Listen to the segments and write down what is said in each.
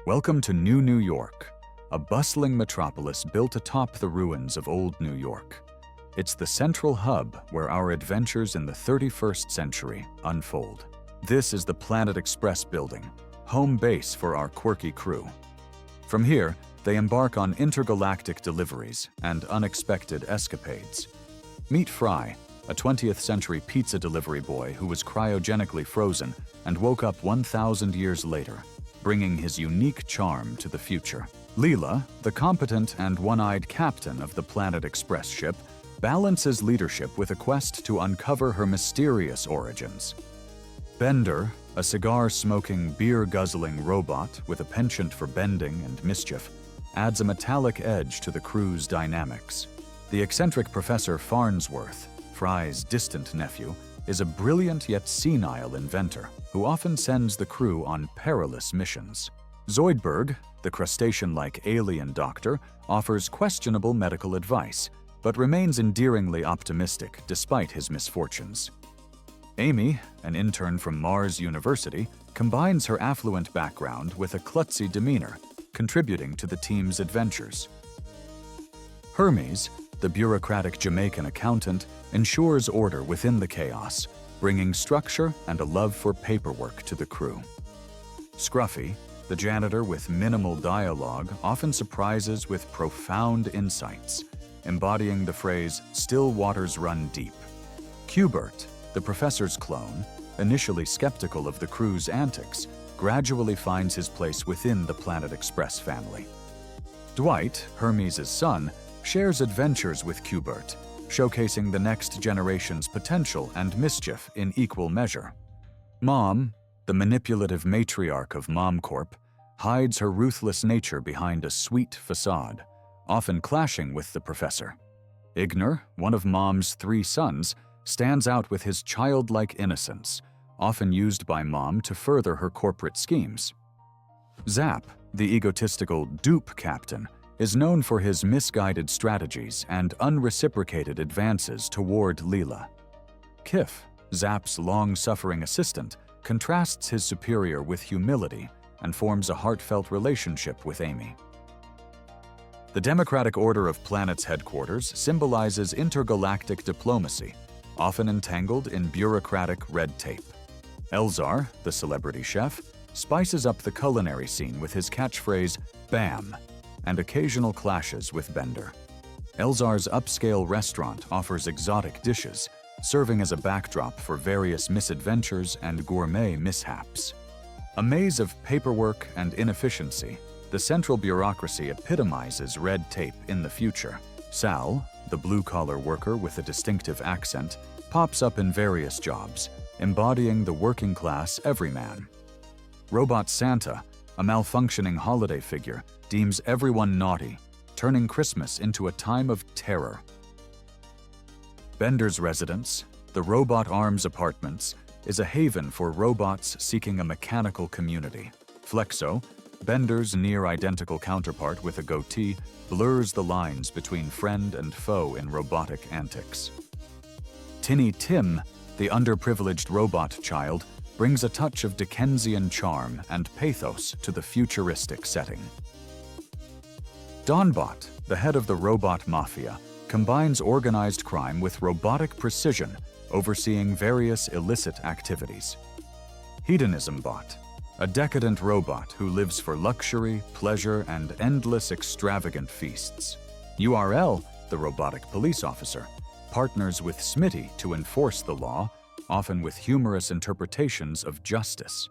Welcome to New York, a bustling metropolis built atop the ruins of old New York. It's the central hub where our adventures in the 31st century unfold. This is the Planet Express building, home base for our quirky crew. From here, they embark on intergalactic deliveries and unexpected escapades. Meet Fry, a 20th century pizza delivery boy who was cryogenically frozen and woke up 1,000 years later, bringing his unique charm to the future. Leela, the competent and one-eyed captain of the Planet Express ship, balances leadership with a quest to uncover her mysterious origins. Bender, a cigar-smoking, beer-guzzling robot with a penchant for bending and mischief, adds a metallic edge to the crew's dynamics. The eccentric Professor Farnsworth, Fry's distant nephew, is a brilliant yet senile inventor who often sends the crew on perilous missions. Zoidberg, the crustacean-like alien doctor, offers questionable medical advice, but remains endearingly optimistic despite his misfortunes. Amy, an intern from Mars University, combines her affluent background with a klutzy demeanor, contributing to the team's adventures. Hermes, the bureaucratic Jamaican accountant, ensures order within the chaos, bringing structure and a love for paperwork to the crew. Scruffy, the janitor with minimal dialogue, often surprises with profound insights, embodying the phrase, "Still waters run deep." Qbert, the professor's clone, initially skeptical of the crew's antics, gradually finds his place within the Planet Express family. Dwight, Hermes' son, shares adventures with Qbert, showcasing the next generation's potential and mischief in equal measure. Mom, the manipulative matriarch of MomCorp, hides her ruthless nature behind a sweet facade, often clashing with the professor. Igner, one of Mom's 3 sons, stands out with his childlike innocence, often used by Mom to further her corporate schemes. Zap, the egotistical dupe captain, is known for his misguided strategies and unreciprocated advances toward Leela. Kif, Zap's long-suffering assistant, contrasts his superior with humility and forms a heartfelt relationship with Amy. The Democratic Order of Planets headquarters symbolizes intergalactic diplomacy, often entangled in bureaucratic red tape. Elzar, the celebrity chef, spices up the culinary scene with his catchphrase, "Bam!" and occasional clashes with Bender. Elzar's upscale restaurant offers exotic dishes, serving as a backdrop for various misadventures and gourmet mishaps. A maze of paperwork and inefficiency, the central bureaucracy epitomizes red tape in the future. Sal, the blue-collar worker with a distinctive accent, pops up in various jobs, embodying the working-class everyman. Robot Santa, a malfunctioning holiday figure, deems everyone naughty, turning Christmas into a time of terror. Bender's residence, the Robot Arms Apartments, is a haven for robots seeking a mechanical community. Flexo, Bender's near-identical counterpart with a goatee, blurs the lines between friend and foe in robotic antics. Tinny Tim, the underprivileged robot child, brings a touch of Dickensian charm and pathos to the futuristic setting. Dawnbot, the head of the robot mafia, combines organized crime with robotic precision, overseeing various illicit activities. Hedonism Bot, a decadent robot who lives for luxury, pleasure, and endless extravagant feasts. URL, the robotic police officer, partners with Smitty to enforce the law, often with humorous interpretations of justice.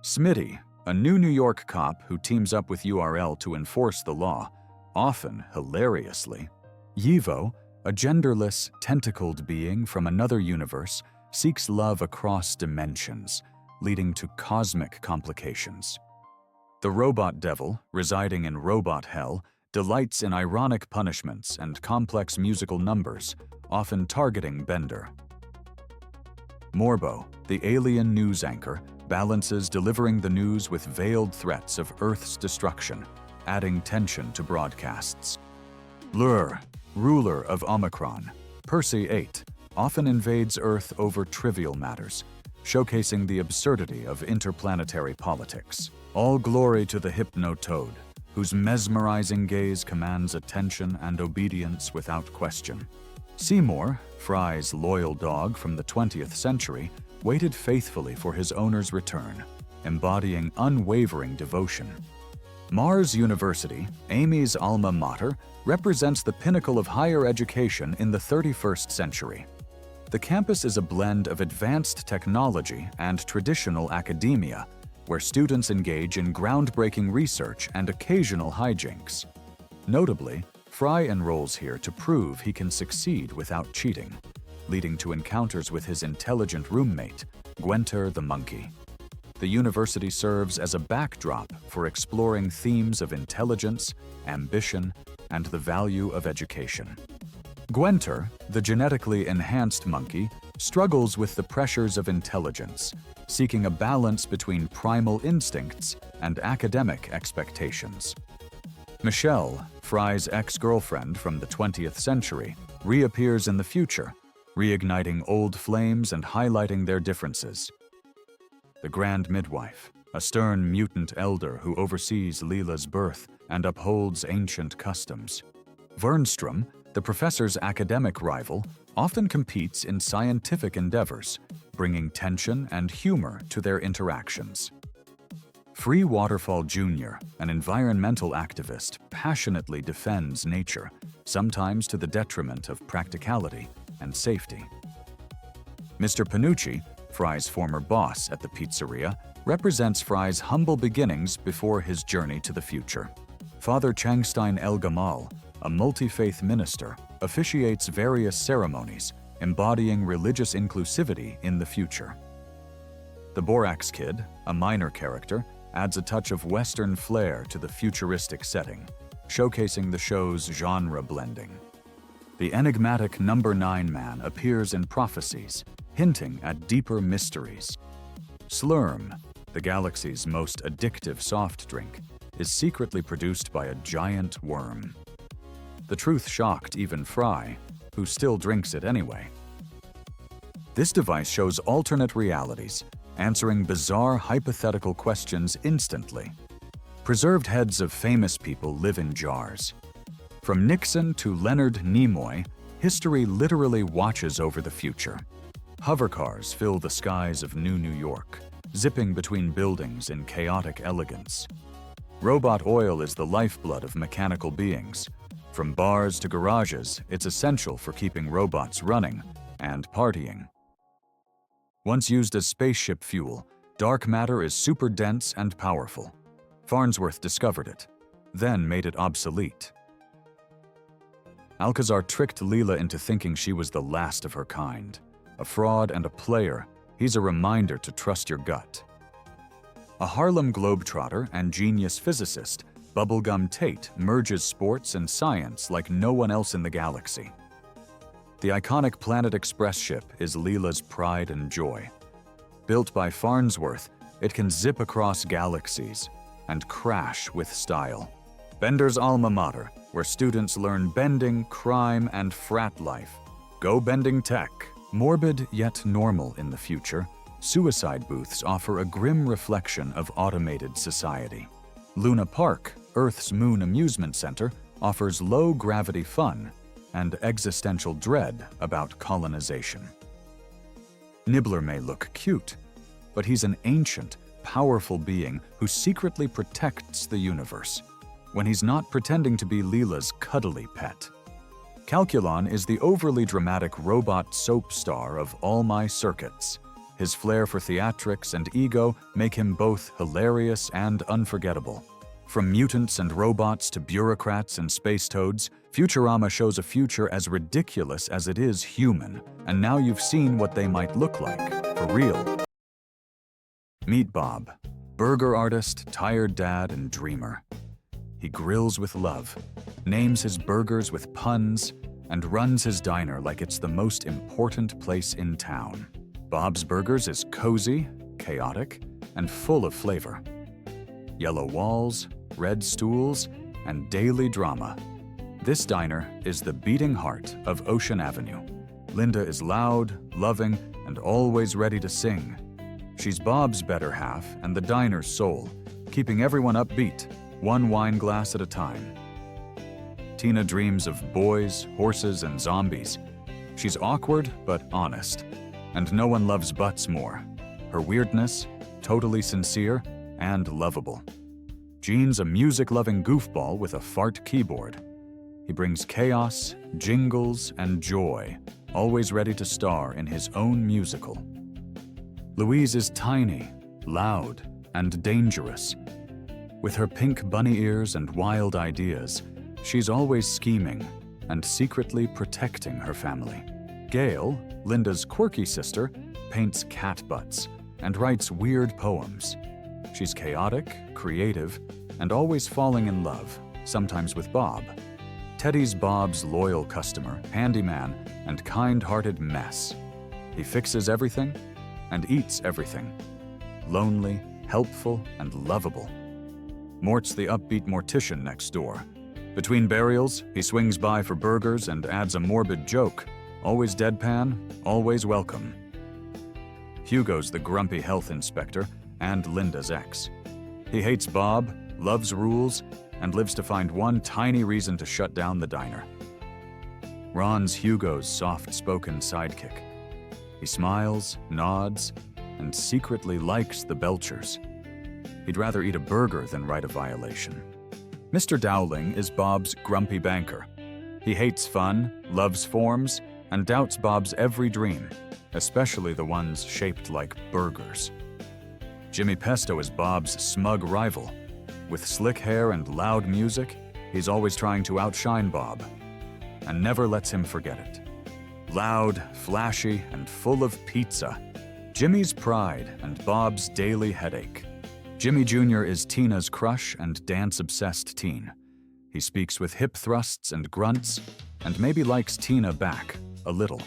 Smitty, a new New York cop who teams up with URL to enforce the law, often hilariously. Yivo, a genderless, tentacled being from another universe, seeks love across dimensions, leading to cosmic complications. The Robot Devil, residing in Robot Hell, delights in ironic punishments and complex musical numbers, often targeting Bender. Morbo, the alien news anchor, balances delivering the news with veiled threats of Earth's destruction, adding tension to broadcasts. Lure, ruler of Omicron, Percy 8, often invades Earth over trivial matters, showcasing the absurdity of interplanetary politics. All glory to the hypno-toad, whose mesmerizing gaze commands attention and obedience without question. Seymour, Fry's loyal dog from the 20th century, waited faithfully for his owner's return, embodying unwavering devotion. Mars University, Amy's alma mater, represents the pinnacle of higher education in the 31st century. The campus is a blend of advanced technology and traditional academia, where students engage in groundbreaking research and occasional hijinks. Notably, Fry enrolls here to prove he can succeed without cheating, leading to encounters with his intelligent roommate, Gwenter the monkey. The university serves as a backdrop for exploring themes of intelligence, ambition, and the value of education. Gwenter, the genetically enhanced monkey, struggles with the pressures of intelligence, seeking a balance between primal instincts and academic expectations. Michelle, Fry's ex-girlfriend from the 20th century, reappears in the future, reigniting old flames and highlighting their differences. The Grand Midwife, a stern mutant elder who oversees Leela's birth and upholds ancient customs. Vernstrom, the professor's academic rival, often competes in scientific endeavors, bringing tension and humor to their interactions. Free Waterfall Jr., an environmental activist, passionately defends nature, sometimes to the detriment of practicality and safety. Mr. Panucci, Fry's former boss at the pizzeria, represents Fry's humble beginnings before his journey to the future. Father Changstein El Gamal, a multi-faith minister, officiates various ceremonies, embodying religious inclusivity in the future. The Borax Kid, a minor character, adds a touch of Western flair to the futuristic setting, showcasing the show's genre blending. The enigmatic Number 9 Man appears in prophecies, hinting at deeper mysteries. Slurm, the galaxy's most addictive soft drink, is secretly produced by a giant worm. The truth shocked even Fry, who still drinks it anyway. This device shows alternate realities, answering bizarre hypothetical questions instantly. Preserved heads of famous people live in jars. From Nixon to Leonard Nimoy, history literally watches over the future. Hovercars fill the skies of New York, zipping between buildings in chaotic elegance. Robot oil is the lifeblood of mechanical beings. From bars to garages, it's essential for keeping robots running and partying. Once used as spaceship fuel, dark matter is super dense and powerful. Farnsworth discovered it, then made it obsolete. Alcazar tricked Leela into thinking she was the last of her kind. A fraud and a player, he's a reminder to trust your gut. A Harlem Globetrotter and genius physicist, Bubblegum Tate merges sports and science like no one else in the galaxy. The iconic Planet Express ship is Leela's pride and joy. Built by Farnsworth, it can zip across galaxies and crash with style. Bender's alma mater, where students learn bending, crime, and frat life. Go bending tech. Morbid yet normal in the future, suicide booths offer a grim reflection of automated society. Luna Park, Earth's moon amusement center, offers low-gravity fun and existential dread about colonization. Nibbler may look cute, but he's an ancient, powerful being who secretly protects the universe, when he's not pretending to be Leela's cuddly pet. Calculon is the overly dramatic robot soap star of All My Circuits. His flair for theatrics and ego make him both hilarious and unforgettable. From mutants and robots to bureaucrats and space toads, Futurama shows a future as ridiculous as it is human, and now you've seen what they might look like, for real. Meet Bob, burger artist, tired dad, and dreamer. He grills with love, names his burgers with puns, and runs his diner like it's the most important place in town. Bob's Burgers is cozy, chaotic, and full of flavor. Yellow walls, red stools, and daily drama. This diner is the beating heart of Ocean Avenue. Linda is loud, loving, and always ready to sing. She's Bob's better half and the diner's soul, keeping everyone upbeat, one wine glass at a time. Tina dreams of boys, horses, and zombies. She's awkward but honest, and no one loves Butts more. Her weirdness, totally sincere and lovable. Gene's a music-loving goofball with a fart keyboard. He brings chaos, jingles, and joy, always ready to star in his own musical. Louise is tiny, loud, and dangerous. With her pink bunny ears and wild ideas, she's always scheming and secretly protecting her family. Gail, Linda's quirky sister, paints cat butts and writes weird poems. She's chaotic, creative, and always falling in love, sometimes with Bob. Teddy's Bob's loyal customer, handyman, and kind-hearted mess. He fixes everything and eats everything. Lonely, helpful, and lovable. Mort's the upbeat mortician next door. Between burials, he swings by for burgers and adds a morbid joke. Always deadpan, always welcome. Hugo's the grumpy health inspector and Linda's ex. He hates Bob, loves rules, and lives to find one tiny reason to shut down the diner. Ron's Hugo's soft-spoken sidekick. He smiles, nods, and secretly likes the Belchers. He'd rather eat a burger than write a violation. Mr. Dowling is Bob's grumpy banker. He hates fun, loves forms, and doubts Bob's every dream, especially the ones shaped like burgers. Jimmy Pesto is Bob's smug rival. With slick hair and loud music, he's always trying to outshine Bob, and never lets him forget it. Loud, flashy, and full of pizza. Jimmy's pride and Bob's daily headache. Jimmy Jr. is Tina's crush and dance-obsessed teen. He speaks with hip thrusts and grunts, and maybe likes Tina back, a little.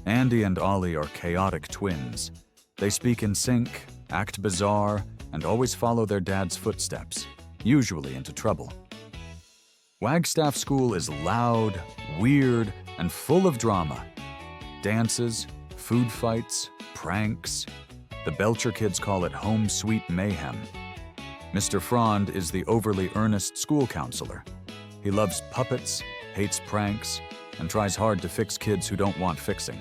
Andy and Ollie are chaotic twins. They speak in sync, act bizarre, and always follow their dad's footsteps, usually into trouble. Wagstaff School is loud, weird, and full of drama. Dances, food fights, pranks. The Belcher kids call it home sweet mayhem. Mr. Frond is the overly earnest school counselor. He loves puppets, hates pranks, and tries hard to fix kids who don't want fixing.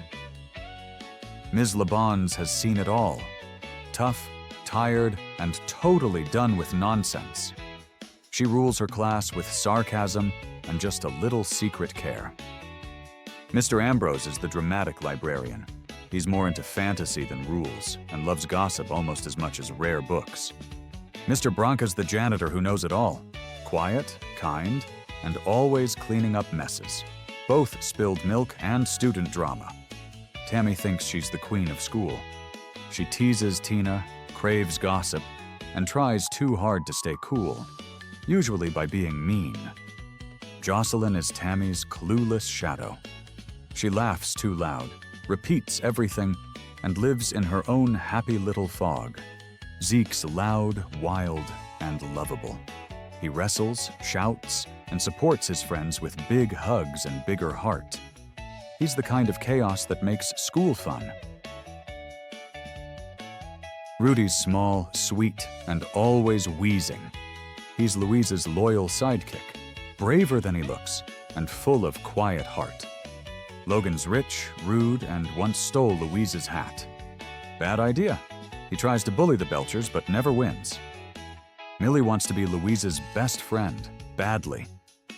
Ms. LeBons has seen it all. Tough, tired, and totally done with nonsense. She rules her class with sarcasm and just a little secret care. Mr. Ambrose is the dramatic librarian. He's more into fantasy than rules and loves gossip almost as much as rare books. Mr. Bronca's the janitor who knows it all. Quiet, kind, and always cleaning up messes. Both spilled milk and student drama. Tammy thinks she's the queen of school. She teases Tina, craves gossip, and tries too hard to stay cool, usually by being mean. Jocelyn is Tammy's clueless shadow. She laughs too loud, repeats everything, and lives in her own happy little fog. Zeke's loud, wild, and lovable. He wrestles, shouts, and supports his friends with big hugs and bigger heart. He's the kind of chaos that makes school fun. Rudy's small, sweet, and always wheezing. He's Louise's loyal sidekick, braver than he looks, and full of quiet heart. Logan's rich, rude, and once stole Louise's hat. Bad idea. He tries to bully the Belchers, but never wins. Millie wants to be Louise's best friend, badly.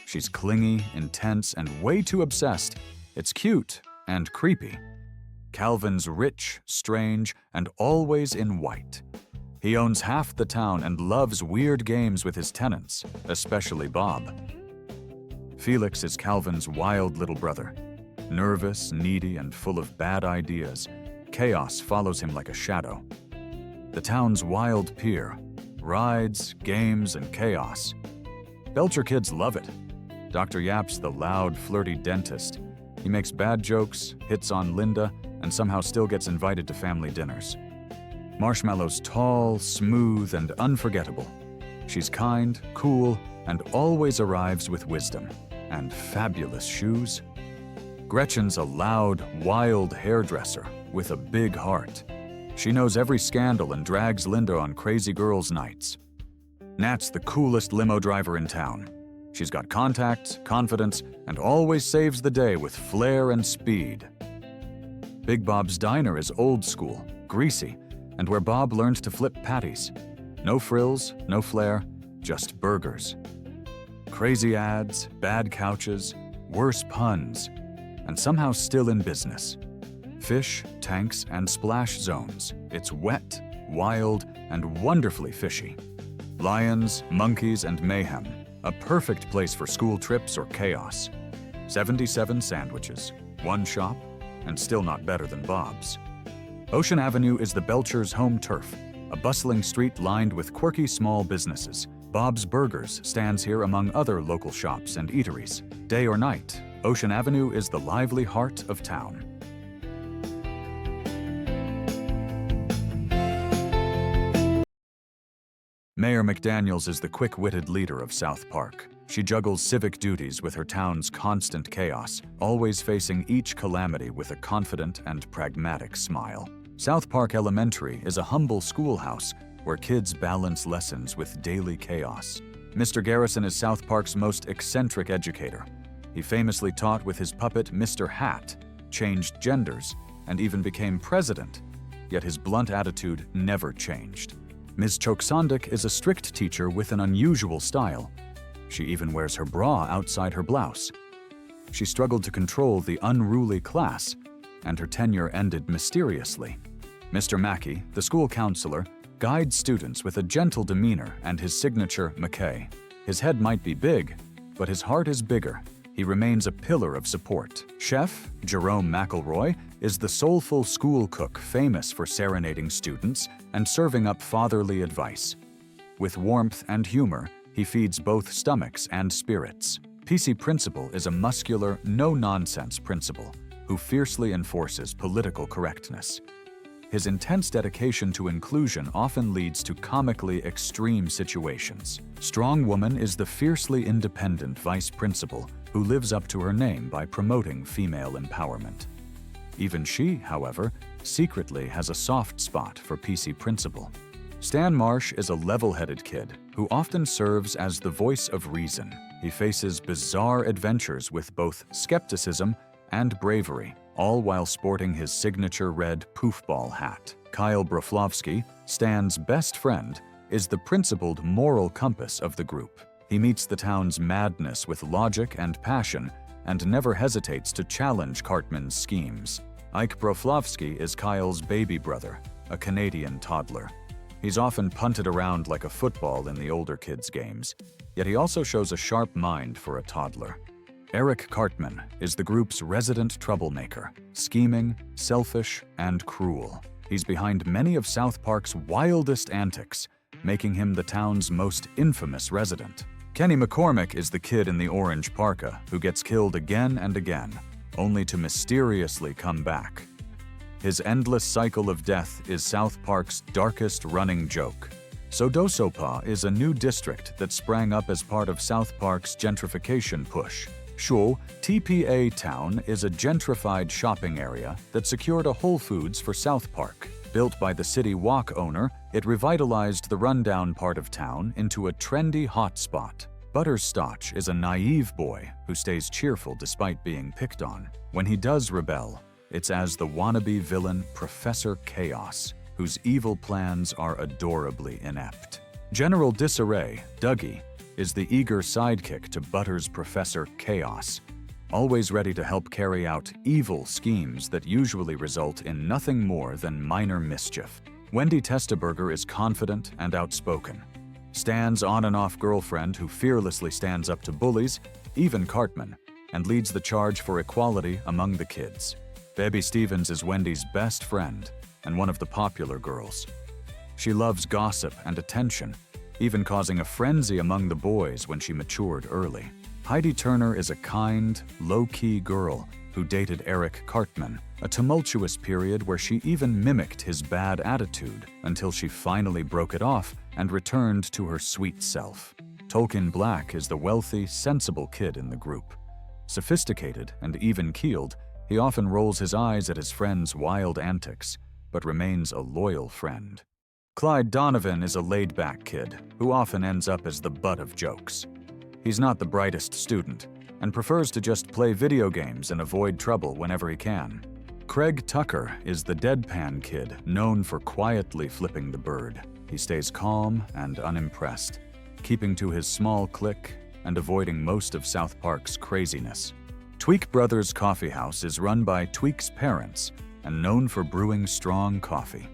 She's clingy, intense, and way too obsessed. It's cute and creepy. Calvin's rich, strange, and always in white. He owns half the town and loves weird games with his tenants, especially Bob. Felix is Calvin's wild little brother. Nervous, needy, and full of bad ideas, chaos follows him like a shadow. The town's wild pier. Rides, games, and chaos. Belcher kids love it. Dr. Yap's the loud, flirty dentist. He makes bad jokes, hits on Linda, and somehow still gets invited to family dinners. Marshmallow's tall, smooth, and unforgettable. She's kind, cool, and always arrives with wisdom. And fabulous shoes. Gretchen's a loud, wild hairdresser with a big heart. She knows every scandal and drags Linda on crazy girls' nights. Nat's the coolest limo driver in town. She's got contacts, confidence, and always saves the day with flair and speed. Big Bob's Diner is old school, greasy, and where Bob learned to flip patties. No frills, no flair, just burgers. Crazy ads, bad couches, worse puns, and somehow still in business. Fish, tanks, and splash zones. It's wet, wild, and wonderfully fishy. Lions, monkeys, and mayhem. A perfect place for school trips or chaos. 77 sandwiches, one shop, and still not better than Bob's. Ocean Avenue is the Belcher's home turf, a bustling street lined with quirky small businesses. Bob's Burgers stands here among other local shops and eateries. Day or night, Ocean Avenue is the lively heart of town. Mayor McDaniels is the quick-witted leader of South Park. She juggles civic duties with her town's constant chaos, always facing each calamity with a confident and pragmatic smile. South Park Elementary is a humble schoolhouse where kids balance lessons with daily chaos. Mr. Garrison is South Park's most eccentric educator. He famously taught with his puppet Mr. Hat, changed genders, and even became president, yet his blunt attitude never changed. Ms. Choksondik is a strict teacher with an unusual style. She even wears her bra outside her blouse. She struggled to control the unruly class, and her tenure ended mysteriously. Mr. Mackey, the school counselor, guides students with a gentle demeanor and his signature McKay. His head might be big, but his heart is bigger. He remains a pillar of support. Chef Jerome McElroy is the soulful school cook famous for serenading students and serving up fatherly advice. With warmth and humor, he feeds both stomachs and spirits. PC Principal is a muscular, no-nonsense principal who fiercely enforces political correctness. His intense dedication to inclusion often leads to comically extreme situations. Strong Woman is the fiercely independent vice principal who lives up to her name by promoting female empowerment. Even she, however, secretly has a soft spot for PC Principal. Stan Marsh is a level-headed kid who often serves as the voice of reason. He faces bizarre adventures with both skepticism and bravery, all while sporting his signature red poofball hat. Kyle Broflovsky, Stan's best friend, is the principled moral compass of the group. He meets the town's madness with logic and passion and never hesitates to challenge Cartman's schemes. Ike Broflovsky is Kyle's baby brother, a Canadian toddler. He's often punted around like a football in the older kids' games, yet he also shows a sharp mind for a toddler. Eric Cartman is the group's resident troublemaker, scheming, selfish, and cruel. He's behind many of South Park's wildest antics, making him the town's most infamous resident. Kenny McCormick is the kid in the orange parka who gets killed again and again, only to mysteriously come back. His endless cycle of death is South Park's darkest running joke. Sodosopa is a new district that sprang up as part of South Park's gentrification push. Shuo TPA Town is a gentrified shopping area that secured a Whole Foods for South Park. Built by the City Walk owner, it revitalized the rundown part of town into a trendy hotspot. Butterscotch is a naive boy who stays cheerful despite being picked on. When he does rebel, it's as the wannabe villain Professor Chaos, whose evil plans are adorably inept. General Disarray, Dougie, is the eager sidekick to Butter's Professor Chaos, always ready to help carry out evil schemes that usually result in nothing more than minor mischief. Wendy Testaberger is confident and outspoken. Stan's on-and-off girlfriend who fearlessly stands up to bullies, even Cartman, and leads the charge for equality among the kids. Baby Stevens is Wendy's best friend and one of the popular girls. She loves gossip and attention, even causing a frenzy among the boys when she matured early. Heidi Turner is a kind, low-key girl who dated Eric Cartman, a tumultuous period where she even mimicked his bad attitude until she finally broke it off and returned to her sweet self. Tolkien Black is the wealthy, sensible kid in the group. Sophisticated and even-keeled, he often rolls his eyes at his friends' wild antics, but remains a loyal friend. Clyde Donovan is a laid-back kid who often ends up as the butt of jokes. He's not the brightest student and prefers to just play video games and avoid trouble whenever he can. Craig Tucker is the deadpan kid known for quietly flipping the bird. He stays calm and unimpressed, keeping to his small clique and avoiding most of South Park's craziness. Tweak Brothers Coffee House is run by Tweak's parents and known for brewing strong coffee.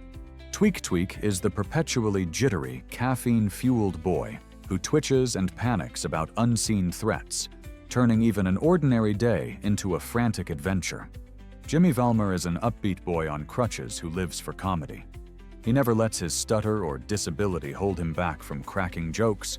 Tweak is the perpetually jittery, caffeine-fueled boy who twitches and panics about unseen threats, turning even an ordinary day into a frantic adventure. Jimmy Valmer is an upbeat boy on crutches who lives for comedy. He never lets his stutter or disability hold him back from cracking jokes,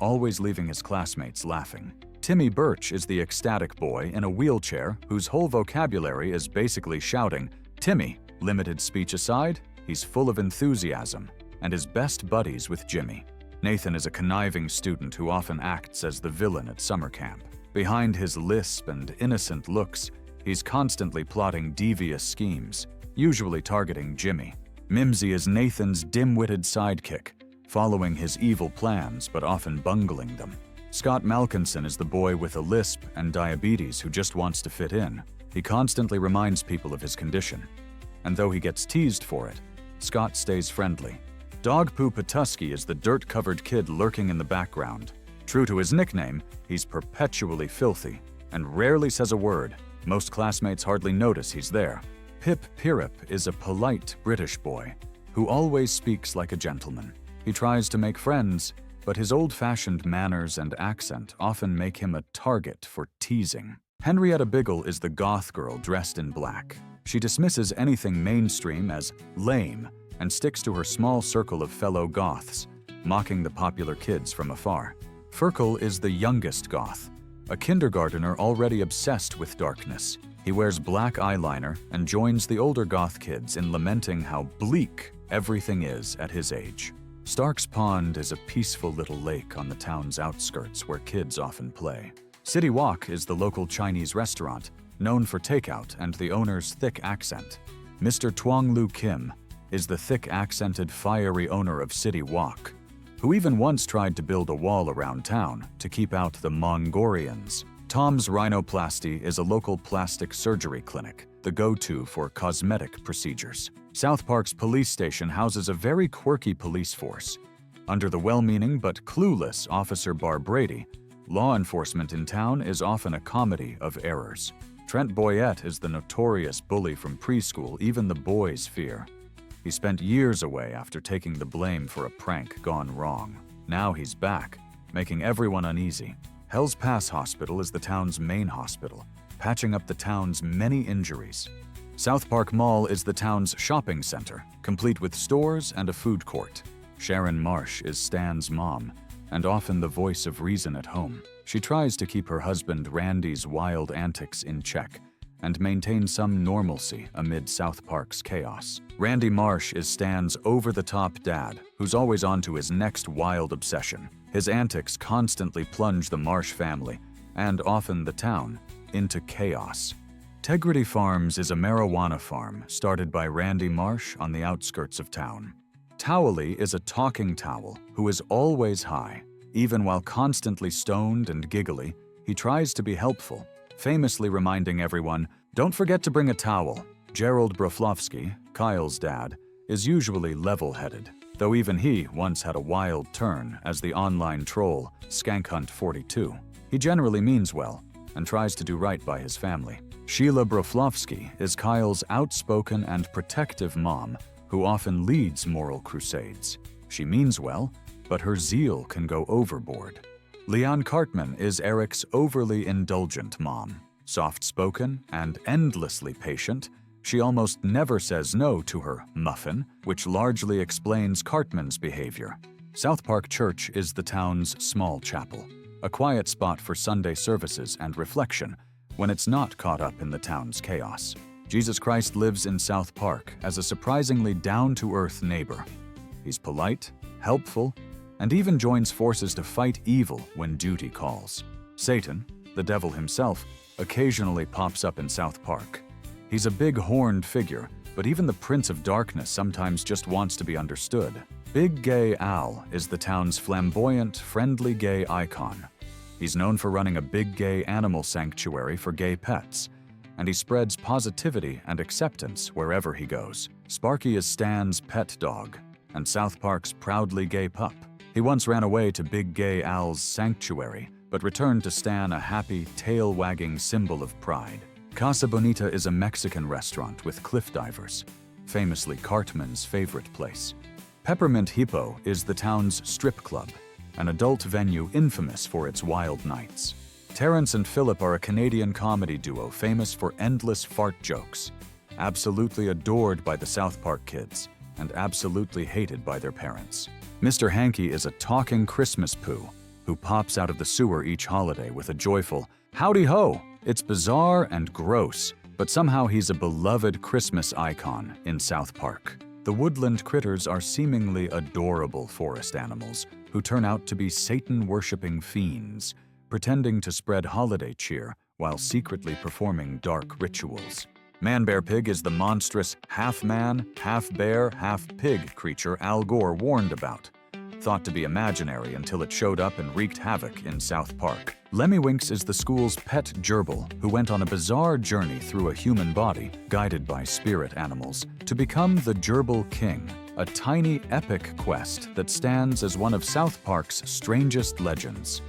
always leaving his classmates laughing. Timmy Birch is the ecstatic boy in a wheelchair whose whole vocabulary is basically shouting, "Timmy!" Limited speech aside, he's full of enthusiasm and is best buddies with Jimmy. Nathan is a conniving student who often acts as the villain at summer camp. Behind his lisp and innocent looks, he's constantly plotting devious schemes, usually targeting Jimmy. Mimsy is Nathan's dim-witted sidekick, following his evil plans but often bungling them. Scott Malkinson is the boy with a lisp and diabetes who just wants to fit in. He constantly reminds people of his condition. And though he gets teased for it, Scott stays friendly. Dog Poo Patuski is the dirt-covered kid lurking in the background. True to his nickname, he's perpetually filthy and rarely says a word. Most classmates hardly notice he's there. Pip Pirrip is a polite British boy who always speaks like a gentleman. He tries to make friends, but his old-fashioned manners and accent often make him a target for teasing. Henrietta Biggle is the goth girl dressed in black. She dismisses anything mainstream as lame and sticks to her small circle of fellow goths, mocking the popular kids from afar. Furkel is the youngest goth, a kindergartner already obsessed with darkness. He wears black eyeliner and joins the older goth kids in lamenting how bleak everything is at his age. Stark's Pond is a peaceful little lake on the town's outskirts where kids often play. City Walk is the local Chinese restaurant, known for takeout and the owner's thick accent. Mr. Tuong Lu Kim is the thick-accented, fiery owner of City Walk, who even once tried to build a wall around town to keep out the Mongolians. Tom's Rhinoplasty is a local plastic surgery clinic, the go-to for cosmetic procedures. South Park's police station houses a very quirky police force. Under the well-meaning but clueless Officer Bar Brady, law enforcement in town is often a comedy of errors. Trent Boyette is the notorious bully from preschool even the boys fear. He spent years away after taking the blame for a prank gone wrong. Now he's back, making everyone uneasy. Hell's Pass Hospital is the town's main hospital, patching up the town's many injuries. South Park Mall is the town's shopping center, complete with stores and a food court. Sharon Marsh is Stan's mom, and often the voice of reason at home. She tries to keep her husband Randy's wild antics in check and maintain some normalcy amid South Park's chaos. Randy Marsh is Stan's over-the-top dad, who's always on to his next wild obsession. His antics constantly plunge the Marsh family, and often the town, into chaos. Tegrity Farms is a marijuana farm started by Randy Marsh on the outskirts of town. Towley is a talking towel who is always high. Even while constantly stoned and giggly, he tries to be helpful, famously reminding everyone, "Don't forget to bring a towel." Gerald Broflovsky, Kyle's dad, is usually level-headed, though even he once had a wild turn as the online troll Skankhunt42. He generally means well and tries to do right by his family. Sheila Broflovsky is Kyle's outspoken and protective mom who often leads moral crusades. She means well, but her zeal can go overboard. Leanne Cartman is Eric's overly indulgent mom. Soft-spoken and endlessly patient, she almost never says no to her muffin, which largely explains Cartman's behavior. South Park Church is the town's small chapel, a quiet spot for Sunday services and reflection when it's not caught up in the town's chaos. Jesus Christ lives in South Park as a surprisingly down-to-earth neighbor. He's polite, helpful, and even joins forces to fight evil when duty calls. Satan, the devil himself, occasionally pops up in South Park. He's a big horned figure but even the Prince of Darkness sometimes just wants to be understood. Big Gay Al is the town's flamboyant, friendly gay icon. He's known for running a big gay animal sanctuary for gay pets, and he spreads positivity and acceptance wherever he goes. Sparky is Stan's pet dog, and South Park's proudly gay pup. He once ran away to Big Gay Al's sanctuary, but returned to Stan a happy, tail-wagging symbol of pride. Casa Bonita is a Mexican restaurant with cliff divers, famously Cartman's favorite place. Peppermint Hippo is the town's strip club, an adult venue infamous for its wild nights. Terrence and Philip are a Canadian comedy duo famous for endless fart jokes, absolutely adored by the South Park kids, and absolutely hated by their parents. Mr. Hanky is a talking Christmas poo who pops out of the sewer each holiday with a joyful, "Howdy ho!" It's bizarre and gross, but somehow he's a beloved Christmas icon in South Park. The woodland critters are seemingly adorable forest animals who turn out to be Satan-worshipping fiends, pretending to spread holiday cheer while secretly performing dark rituals. Man-Bear-Pig is the monstrous half-man, half-bear, half-pig creature Al Gore warned about, thought to be imaginary until it showed up and wreaked havoc in South Park. Lemmywinks is the school's pet gerbil who went on a bizarre journey through a human body, guided by spirit animals, to become the Gerbil King, a tiny epic quest that stands as one of South Park's strangest legends.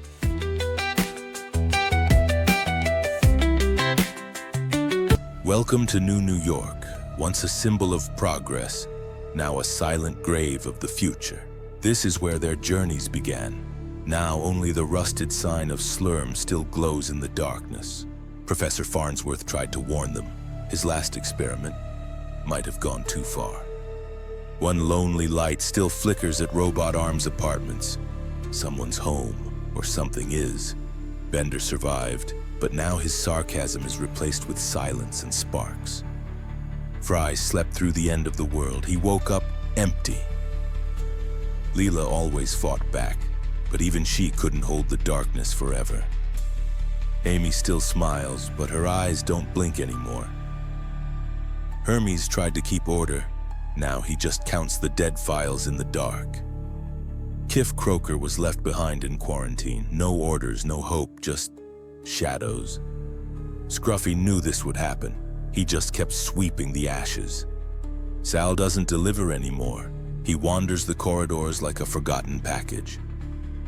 Welcome to New York, once a symbol of progress, now a silent grave of the future. This is where their journeys began. Now only the rusted sign of Slurm still glows in the darkness. Professor Farnsworth tried to warn them. His last experiment might have gone too far. One lonely light still flickers at Robot Arms Apartments. Someone's home, or something is. Bender survived, but now his sarcasm is replaced with silence and sparks. Fry slept through the end of the world. He woke up empty. Leela always fought back, but even she couldn't hold the darkness forever. Amy still smiles, but her eyes don't blink anymore. Hermes tried to keep order. Now he just counts the dead files in the dark. Kif Croker was left behind in quarantine. No orders, no hope, just shadows. Scruffy knew this would happen. He just kept sweeping the ashes. Sal doesn't deliver anymore. He wanders the corridors like a forgotten package.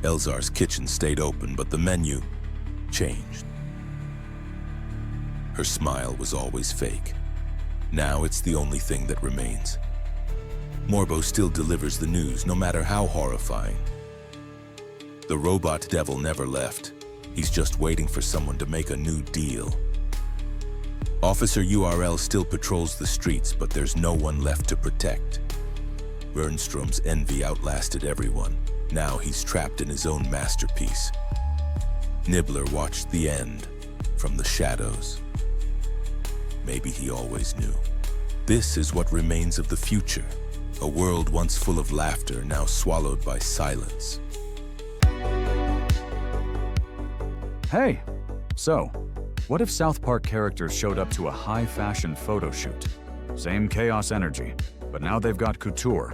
Elzar's kitchen stayed open, but the menu changed. Her smile was always fake. Now it's the only thing that remains. Morbo still delivers the news, no matter how horrifying. The robot devil never left. He's just waiting for someone to make a new deal. Officer URL still patrols the streets, but there's no one left to protect. Bernstrom's envy outlasted everyone. Now he's trapped in his own masterpiece. Nibbler watched the end from the shadows. Maybe he always knew. This is what remains of the future. A world once full of laughter, now swallowed by silence. Hey! So, what if South Park characters showed up to a high-fashion photo shoot? Same chaos energy, but now they've got couture.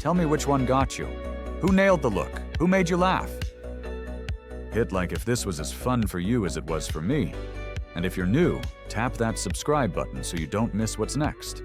Tell me which one got you. Who nailed the look? Who made you laugh? Hit like if this was as fun for you as it was for me. And if you're new, tap that subscribe button so you don't miss what's next.